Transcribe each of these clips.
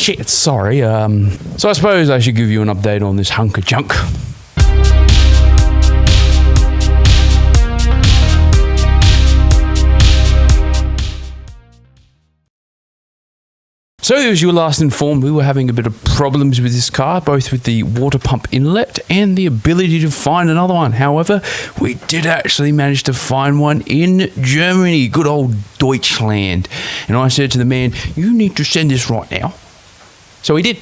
shit, sorry. So I suppose I should give you an update on this hunk of junk. So as you were last informed, we were having a bit of problems with this car, both with the water pump inlet and the ability to find another one. However, we did actually manage to find one in Germany, good old Deutschland. And I said to the man, you need to send this right now. So he did.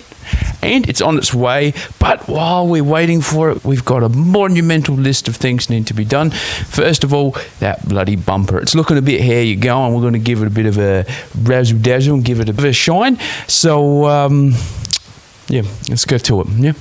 And it's on its way, but while we're waiting for it, we've got a monumental list of things that need to be done. First of all, that bloody bumper. It's looking a bit hairy going. We're going to give it a bit of a razzle-dazzle and give it a bit of a shine. So, yeah, let's go to it. Yeah?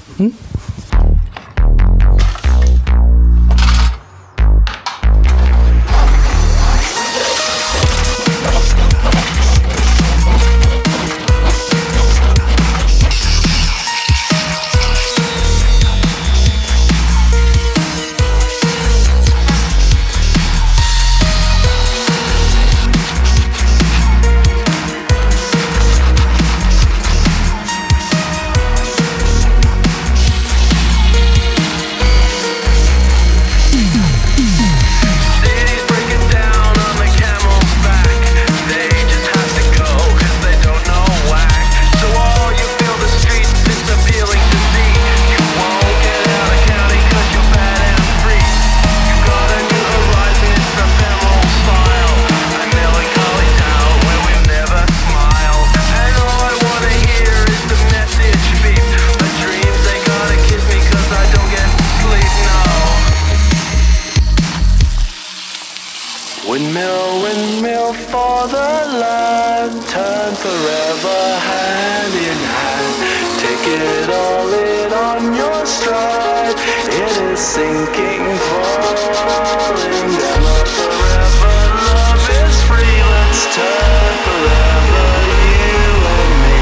Windmill for the land, turn forever hand in hand. Take it all in on your stride. It is sinking, falling down. Forever love is free. Let's turn forever, you and me.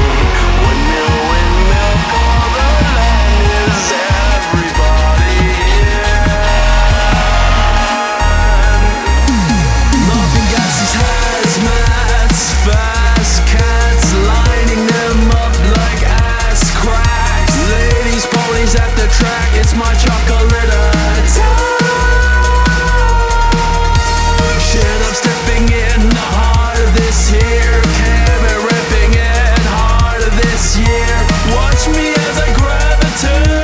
Windmill for the land. Is everybody here? Hazmats, fast cats, lining them up like ass cracks. Ladies, ponies at the track, it's my chocolate attack. Shit, I'm stepping in the heart of this here. Camera ripping in heart of this year. Watch me as I gravitate.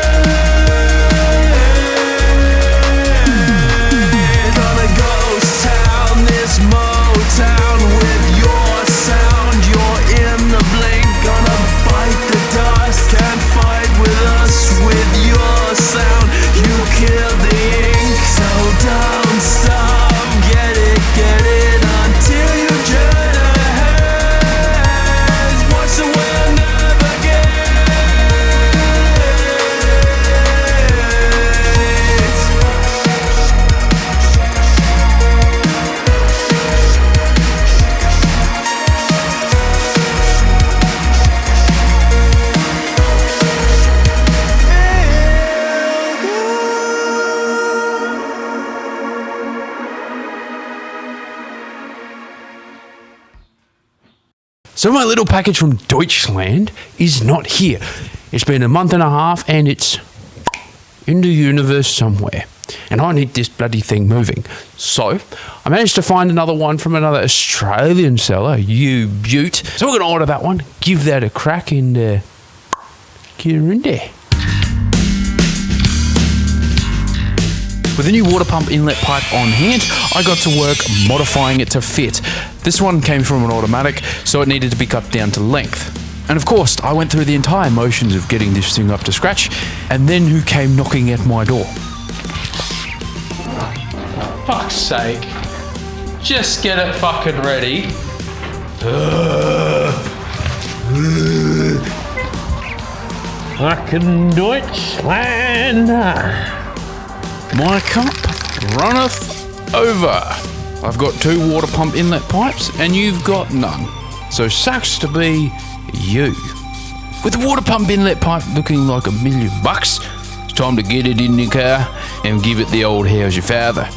Gonna ghost town this Motown with your sound. You're in the blink, gonna bite the dust. Can't fight with us with your sound. You killed the ink, so don't stop. Get it until you turn ahead. Watch the world navigate. So my little package from Deutschland is not here. It's been a month and a half and it's in the universe somewhere. And I need this bloody thing moving. So I managed to find another one from another Australian seller, you beaut. So we're going to order that one, give that a crack and get her in there. With a new water pump inlet pipe on hand, I got to work modifying it to fit. This one came from an automatic, so it needed to be cut down to length. And of course, I went through the entire motions of getting this thing up to scratch, and then who came knocking at my door? Fuck's sake. Just get it fucking ready. Fucking Deutschland. My cup runneth over. I've got 2 water pump inlet pipes and you've got none. So sucks to be you. With the water pump inlet pipe looking like $1 million, it's time to get it in the car and give it the old how's your father.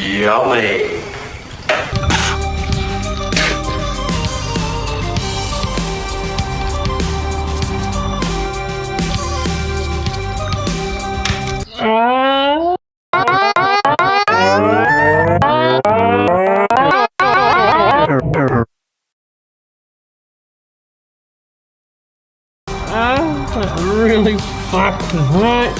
Yummy. Really fucking hurt.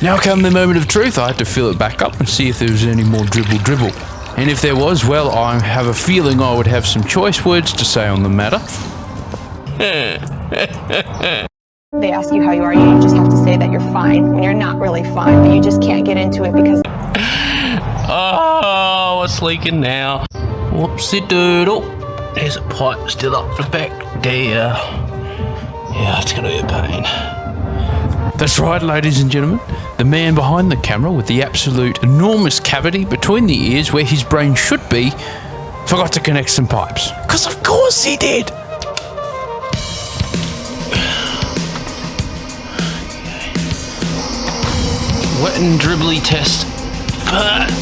Now come the moment of truth. I had to fill it back up and see if there was any more dribble. And if there was, well, I have a feeling I would have some choice words to say on the matter. They ask you how you are, you just have to say that you're fine when you're not really fine, but you just can't get into it because... Oh, what's leaking now? Whoopsie doodle. There's a pipe still up the back there. Yeah, it's gonna be a pain. That's right, ladies and gentlemen. The man behind the camera with the absolute enormous cavity between the ears where his brain should be forgot to connect some pipes. Because of course he did. Wet and dribbly test. Part 2.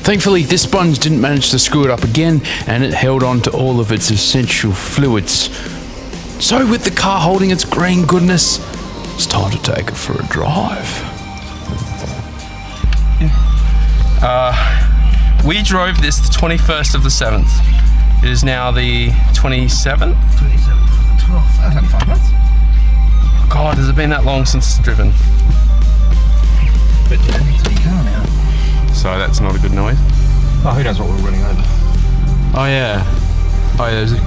Thankfully, this sponge didn't manage to screw it up again, and it held on to all of its essential fluids. So with the car holding its green goodness, it's time to take it for a drive. We drove this the 21st of the 7th. It is now the 27th? 27th of the 12th. That's only 5 months. God, has it been that long since it's driven? But you don't need to be car now. So that's not a good noise. Oh, who knows what we're running over? Oh yeah. Oh yeah, there's a...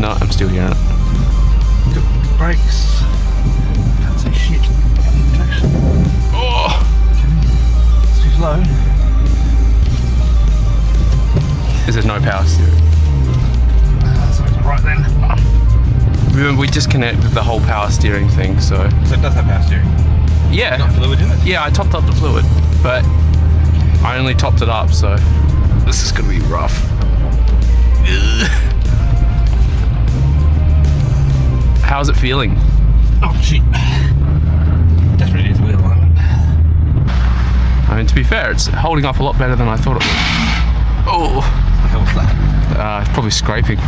No, I'm still hearing it. Good brakes. Can't say shit. Traction. Oh! It's too slow. There's no power steering. So it's right then. Remember, we disconnected the whole power steering thing, so... So it does have power steering. Yeah. Got fluid in it? Yeah, I topped up the fluid, but I only topped it up, so this is gonna be rough. Ugh. How's it feeling? Oh shit. Desperately needs a wheel alignment. I mean, to be fair, it's holding up a lot better than I thought it would. Oh, What the hell was that? it's probably scraping. No,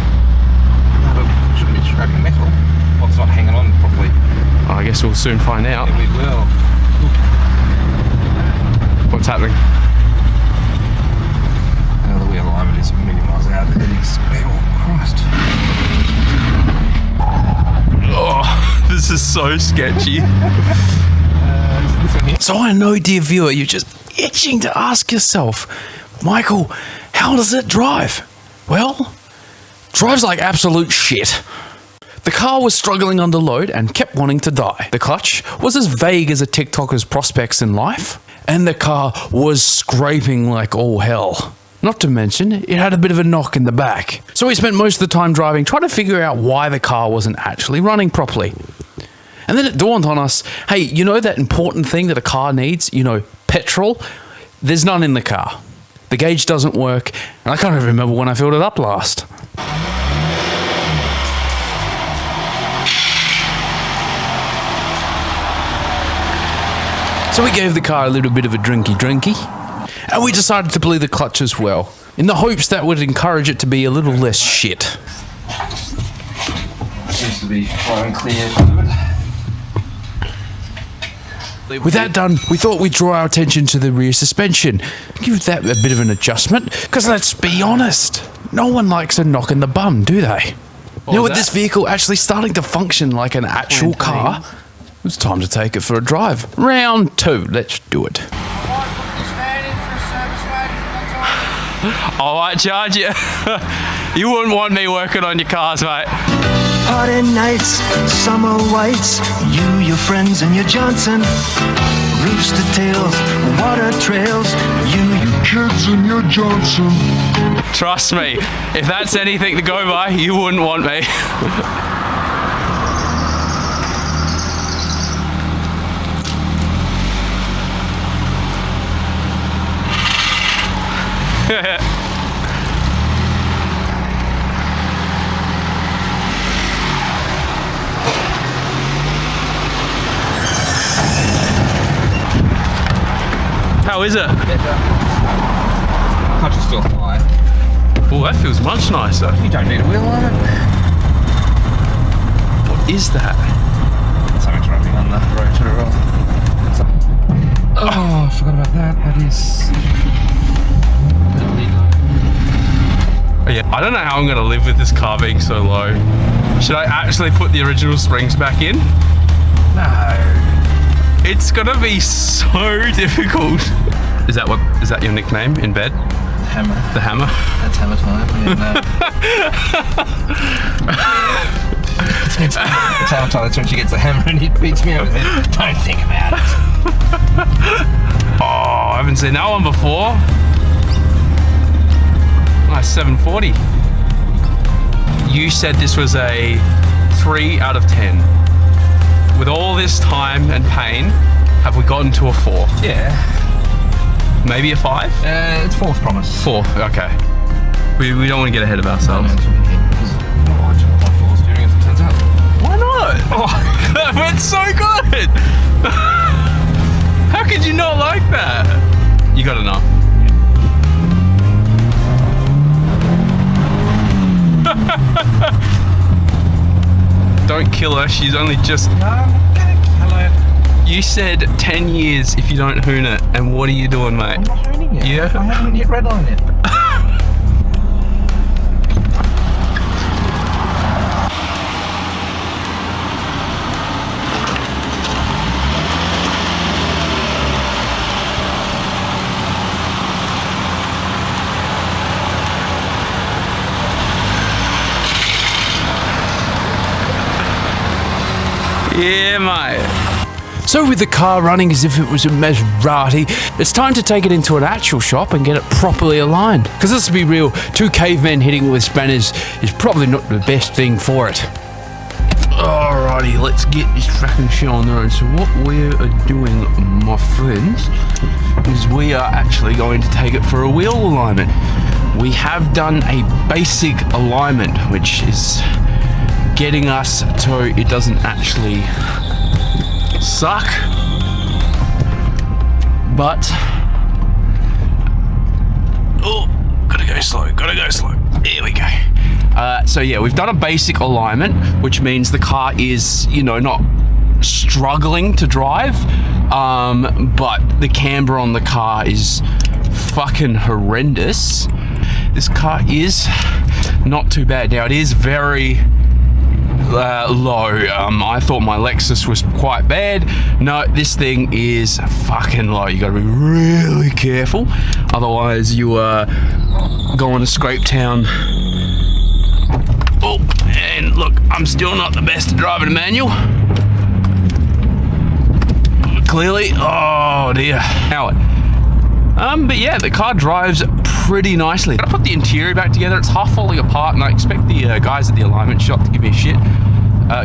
but we shouldn't be scraping metal. Well, it's not hanging on properly. I guess we'll soon find out. Yeah, we will. What's happening? The wheel alignment is a million miles out. It is... Oh, Christ. Oh, this is so sketchy. This one here. So I know, dear viewer, you're just itching to ask yourself, Michael, how does it drive? Well, drives like absolute shit. The car was struggling under load and kept wanting to die. The clutch was as vague as a TikToker's prospects in life, and the car was scraping like all hell. Not to mention, it had a bit of a knock in the back. So we spent most of the time driving trying to figure out why the car wasn't actually running properly. And then it dawned on us, hey, you know that important thing that a car needs? You know, petrol? There's none in the car. The gauge doesn't work, and I can't even remember when I filled it up last. So we gave the car a little bit of a drinky, and we decided to bleed the clutch as well, in the hopes that would encourage it to be a little less shit. Seems to be flowing clear fluid. With that done, we thought we'd draw our attention to the rear suspension. Give that a bit of an adjustment, because let's be honest, no one likes a knock in the bum, do they? Now with this vehicle actually starting to function like an actual car, it's time to take it for a drive. Round 2, let's do it. I might charge you. You wouldn't want me working on your cars, mate. Party nights, summer whites, you, your friends, and your Johnson. Rooster tails, water trails, you, your kids, and your Johnson. Trust me, if that's anything to go by, you wouldn't want me. How is it? Better. Clutch is still high. Oh, that feels much nicer. You don't need a wheel on it. What is that? Something's rubbing on the rotor. Oh, I forgot about that. That is... Oh, yeah, I don't know how I'm going to live with this car being so low. Should I actually put the original springs back in? No. It's going to be so difficult. Is that your nickname in bed? Hammer. The hammer? That's hammer time. Yeah, no. It's hammer time. That's when she gets the hammer and he beats me over there. Don't think about it. Oh, I haven't seen that one before. Nice 740. You said this was a 3 out of 10. With all this time and pain, have we gotten to a 4? Yeah. Maybe a 5? It's fourth promise. 4, okay. We don't want to get ahead of ourselves. I do my four steering as it turns out. Why not? Oh, it's so good. How could you not like that? You got enough. Don't kill her, she's only just... No, I'm not gonna kill it. You said 10 years if you don't hoon it, and what are you doing, mate? I'm not hooning it. Yeah. I haven't hit redline yet. Yeah, mate. So with the car running as if it was a Maserati, it's time to take it into an actual shop and get it properly aligned. Because let's be real, 2 cavemen hitting with spanners is probably not the best thing for it. Alrighty, let's get this fucking show on the road. So what we are doing, my friends, is we are actually going to take it for a wheel alignment. We have done a basic alignment, which is getting us so it doesn't actually suck, but gotta go slow. There we go. So yeah, we've done a basic alignment, which means the car is, not struggling to drive, but the camber on the car is fucking horrendous. This car is not too bad. Now it is very low. I thought my Lexus was quite bad. No, this thing is fucking low. You gotta be really careful, otherwise you are going to Scrape Town. Oh, and look, I'm still not the best at driving a manual. Clearly. Oh dear. Now but yeah, the car drives pretty nicely. I put the interior back together. It's half falling apart, and I expect the guys at the alignment shop to give me a shit.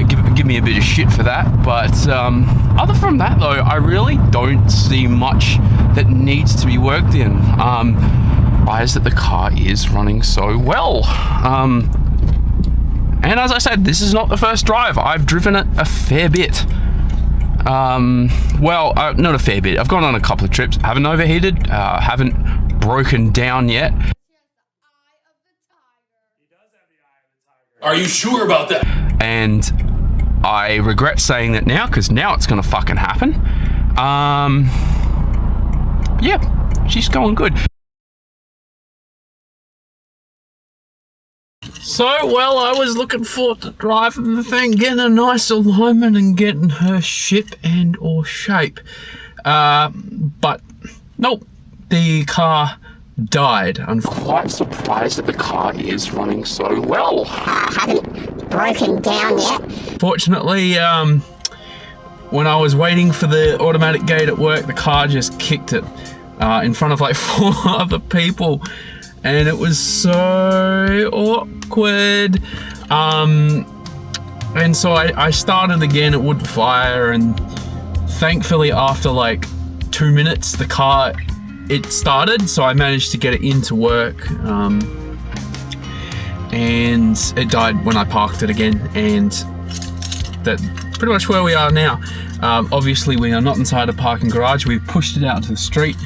Give me a bit of shit for that. But other from that, though, I really don't see much that needs to be worked in. Is that the car is running so well. And as I said, this is not the first drive. I've driven it a fair bit. Not a fair bit. I've gone on a couple of trips. Haven't overheated. Haven't broken down yet. Are you sure about that? And I regret saying that now, because now it's gonna fucking happen. Yeah, she's going good. So, well, I was looking forward to driving the thing, getting a nice alignment and getting her ship and or shape. But nope, the car died. I'm quite surprised that the car is running so well. Haven't broken down yet. Fortunately, when I was waiting for the automatic gate at work, the car just kicked it in front of like 4 other people. And it was so awkward. And so I started again, it wouldn't fire, and thankfully after like 2 minutes, the car, it started, so I managed to get it into work. And it died when I parked it again, and that pretty much where we are now. Obviously, we are not inside a parking garage. We've pushed it out to the street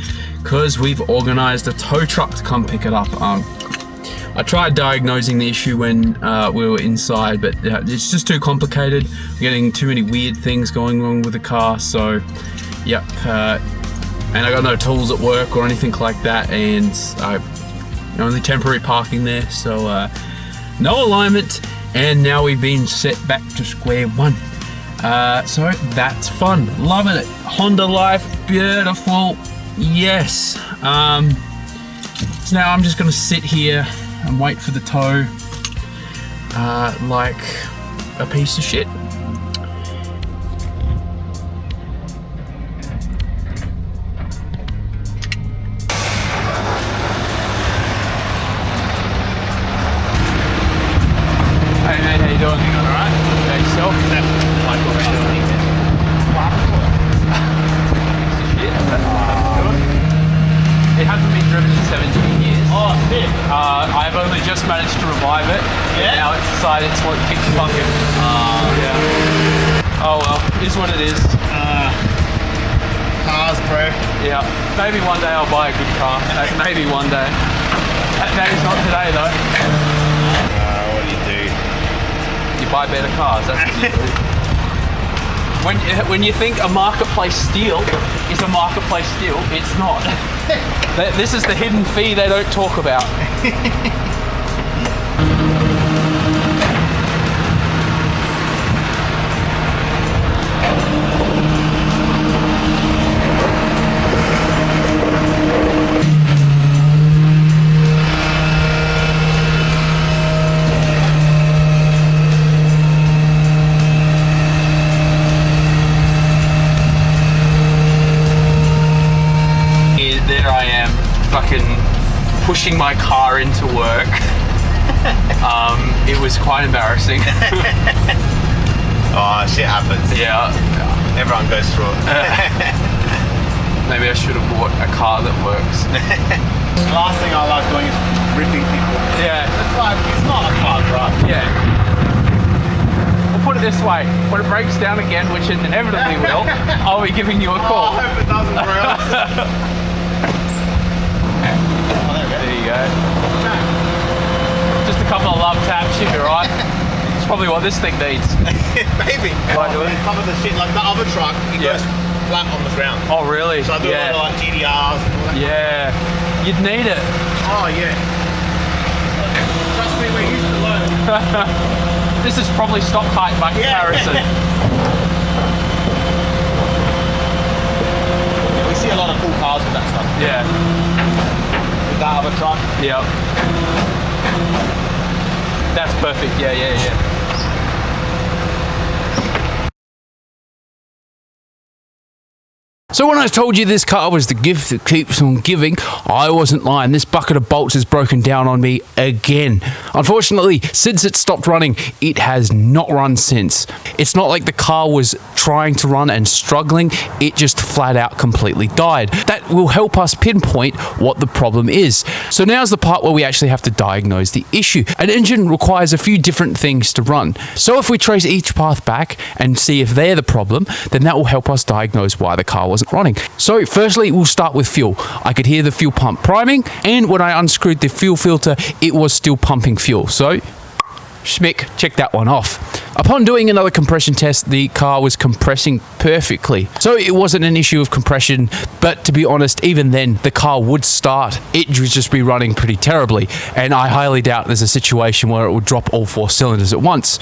because we've organised a tow truck to come pick it up. I tried diagnosing the issue when we were inside, but it's just too complicated. We're getting too many weird things going wrong with the car, so yep. And I got no tools at work or anything like that, and only temporary parking there, so no alignment, and now we've been set back to square one. So that's fun, loving it. Honda life, beautiful, yes. So now I'm just gonna sit here and wait for the tow like a piece of shit. Hey mate, how you doing? Alright? Okay, yourself? Like what we're doing. It hasn't been driven in 17 years. Oh, shit. I've only just managed to revive it. Yeah? Now it's decided it's what keeps funking. Yeah. Oh well, is what it is. Cars, bro. Yeah. Maybe one day I'll buy a good car. Maybe one day. That is not today though. What do? You buy better cars, that's what you do. When you think a marketplace steal is a marketplace steal, it's not. This is the hidden fee they don't talk about. There I am, fucking pushing my car into work. It was quite embarrassing. Oh, shit happens. Yeah. Everyone goes through it. Maybe I should have bought a car that works. The last thing I like doing is ripping people. Yeah. It's like, it's not a car drive. Yeah. We'll put it this way, when it breaks down again, which it inevitably will, I'll be giving you a call. I hope it doesn't, bro. There you go. Just a couple of love taps, you'll be right. It's probably what this thing needs. Maybe. Why do it? Some of the shit, like the other truck, it goes flat on the ground. Oh, really? So I do a lot of like GDRs and all that. Yeah. You'd need it. Oh, yeah. Trust me, we're used to load. This is probably stock height by comparison. We see a lot of cool cars with that stuff. Yeah. With that other truck. Yep. That's perfect. Yeah. So when I told you this car was the gift that keeps on giving, I wasn't lying. This bucket of bolts has broken down on me again. Unfortunately, since it stopped running, it has not run since. It's not like the car was trying to run and struggling, it just flat out completely died. That will help us pinpoint what the problem is. So now's the part where we actually have to diagnose the issue. An engine requires a few different things to run. So if we trace each path back and see if they're the problem, then that will help us diagnose why the car wasn't running. So firstly, we'll start with fuel. I could hear the fuel pump priming, and when I unscrewed the fuel filter, it was still pumping fuel. So schmick, check that one off. Upon doing another compression test, the car was compressing perfectly. So it wasn't an issue of compression, but to be honest, even then, the car would start. It would just be running pretty terribly, and I highly doubt there's a situation where it would drop all 4 cylinders at once.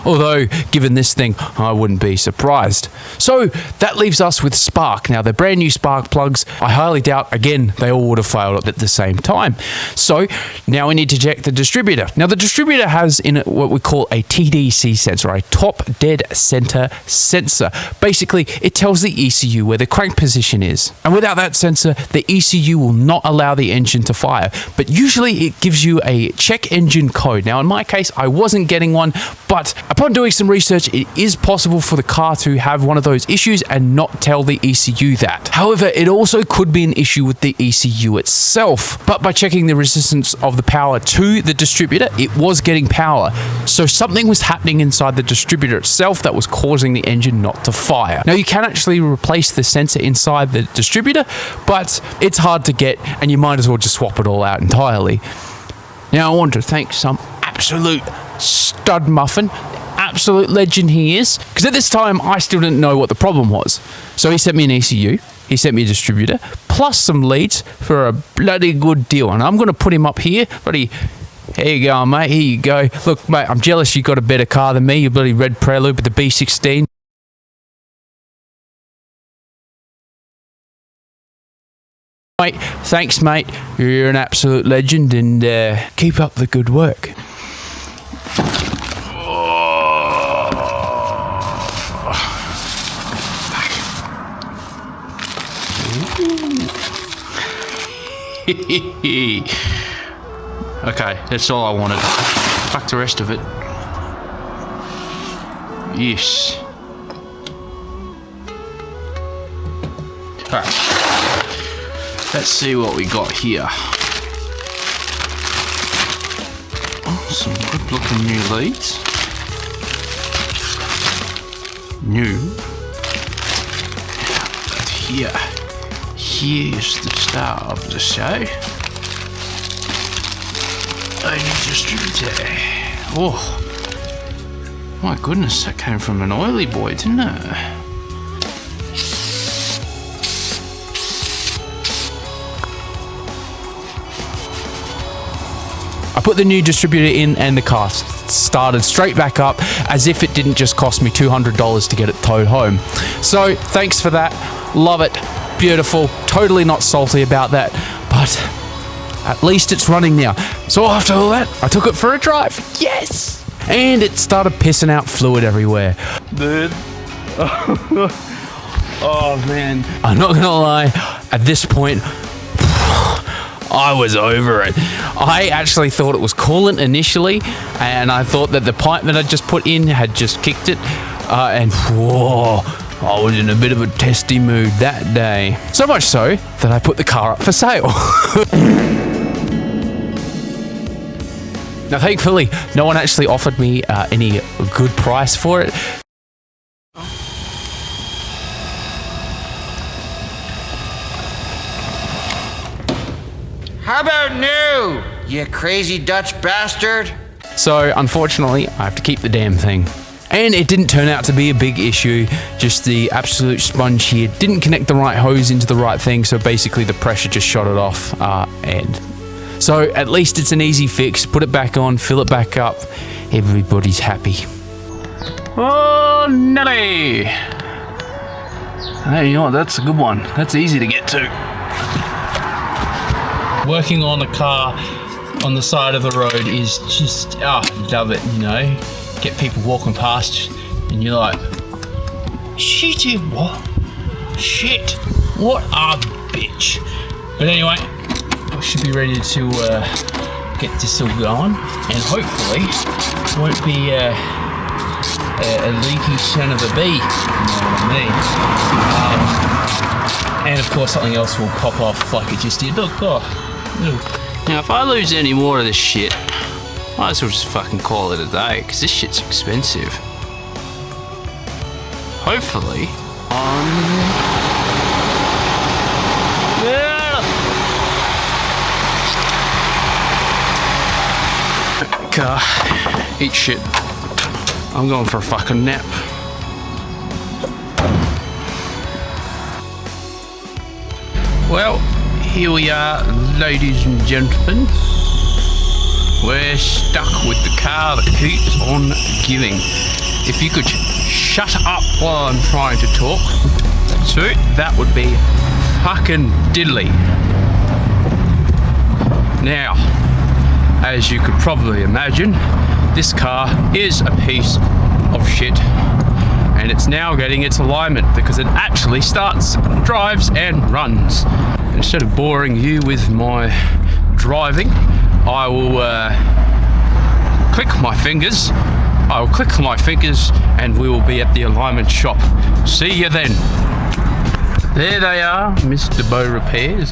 Although, given this thing, I wouldn't be surprised. So, that leaves us with spark. Now, they're brand new spark plugs. I highly doubt, again, they all would have failed at the same time. So, now we need to check the distributor. Now, the distributor has in it what we call a TDC sensor, a top dead center sensor. Basically, it tells the ECU where the crank position is. And without that sensor, the ECU will not allow the engine to fire. But usually, it gives you a check engine code. Now, in my case, I wasn't getting one, but upon doing some research, it is possible for the car to have one of those issues and not tell the ECU that. However, it also could be an issue with the ECU itself. But by checking the resistance of the power to the distributor, it was getting power. similar. So something was happening inside the distributor itself that was causing the engine not to fire. Now you can actually replace the sensor inside the distributor, but it's hard to get and you might as well just swap it all out entirely. Now I want to thank some absolute stud muffin, absolute legend he is, because at this time I still didn't know what the problem was. So he sent me an ECU, he sent me a distributor, plus some leads for a bloody good deal. And I'm going to put him up here, buddy. Here you go, mate, here you go. Look, mate, I'm jealous you got a better car than me, you bloody red Prelude with the B16. Mate, thanks, mate. You're an absolute legend, and keep up the good work. Okay, that's all I wanted. Fuck the rest of it. Yes. Alright. Let's see what we got here. Oh, some good looking new leads. New. But here's the star of the show. I need distributor. Oh, my goodness, that came from an oily boy, didn't it? I put the new distributor in and the car started straight back up as if it didn't just cost me $200 to get it towed home. So thanks for that. Love it. Beautiful. Totally not salty about that, but at least it's running now. So after all that, I took it for a drive. Yes! And it started pissing out fluid everywhere. Dude. Oh man. I'm not gonna lie, at this point, I was over it. I actually thought it was coolant initially, and I thought that the pipe that I just put in had just kicked it, and whoa, I was in a bit of a testy mood that day. So much so that I put the car up for sale. Now thankfully, no one actually offered me any good price for it. How about new, you crazy Dutch bastard? So unfortunately, I have to keep the damn thing. And it didn't turn out to be a big issue, just the absolute sponge here didn't connect the right hose into the right thing, so basically the pressure just shot it off, and so at least it's an easy fix. Put it back on, fill it back up, everybody's happy. Oh, Nelly! Hey, you know what, that's a good one. That's easy to get to. Working on a car on the side of the road is just, love it, you know. Get people walking past and you're like, she did what? Shit, what a bitch. But anyway, I should be ready to get this all going, and hopefully it won't be a leaky son of a bee, you know what I mean. And of course something else will pop off like it just did. Look, Now if I lose any more of this shit, might as well just fucking call it a day, because this shit's expensive. Hopefully, car, eat shit. I'm going for a fucking nap. Well, here we are, ladies and gentlemen. We're stuck with the car that keeps on giving. If you could shut up while I'm trying to talk, so that would be fucking diddly. Now, as you could probably imagine, this car is a piece of shit, and it's now getting its alignment because it actually starts, drives, and runs. Instead of boring you with my driving, I will click my fingers. I will click my fingers and we will be at the alignment shop. See you then. There they are, Mr. Bow Repairs.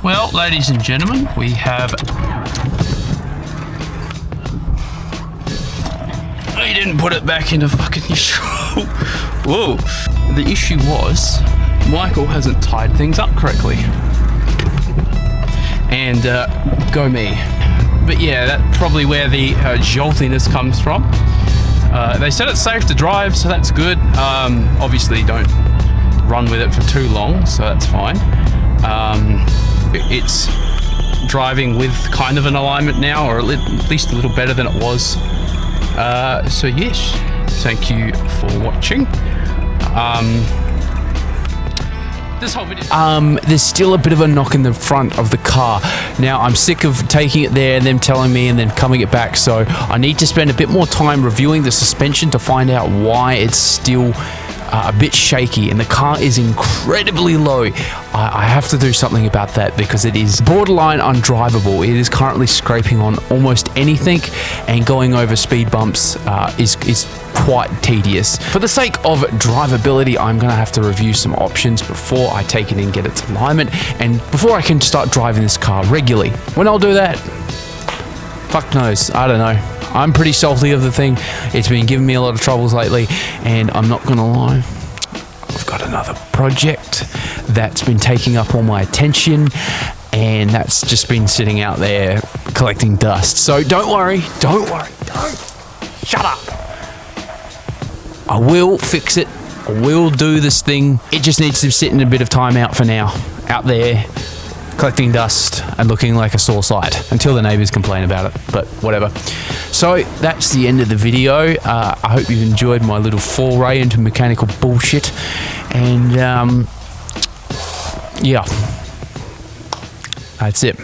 Well, ladies and gentlemen, we have... He didn't put it back into fucking neutral. Whoa. The issue was, Michael hasn't tied things up correctly. And, go me. But yeah, that's probably where the joltiness comes from. They said it's safe to drive, so that's good. Obviously, don't run with it for too long, so that's fine. It's driving with kind of an alignment now, or at least a little better than it was. So yes, thank you for watching. This whole video. There's still a bit of a knock in the front of the car. Now, I'm sick of taking it there and them telling me and then coming it back, so I need to spend a bit more time reviewing the suspension to find out why it's still a bit shaky, and the car is incredibly low. I have to do something about that because it is borderline undrivable. It is currently scraping on almost anything, and going over speed bumps is quite tedious. For the sake of drivability, I'm going to have to review some options before I take it and get its alignment, and before I can start driving this car regularly. When I'll do that, fuck knows. I don't know. I'm pretty salty of the thing. It's been giving me a lot of troubles lately, and I'm not gonna lie, I've got another project that's been taking up all my attention, and that's just been sitting out there collecting dust. So don't worry, don't shut up. I will fix it. I will do this thing. It just needs to sit in a bit of time out for now, out there collecting dust and looking like a sore site until the neighbors complain about it, but whatever. So that's the end of the video. I hope you've enjoyed my little foray into mechanical bullshit, and yeah, that's it.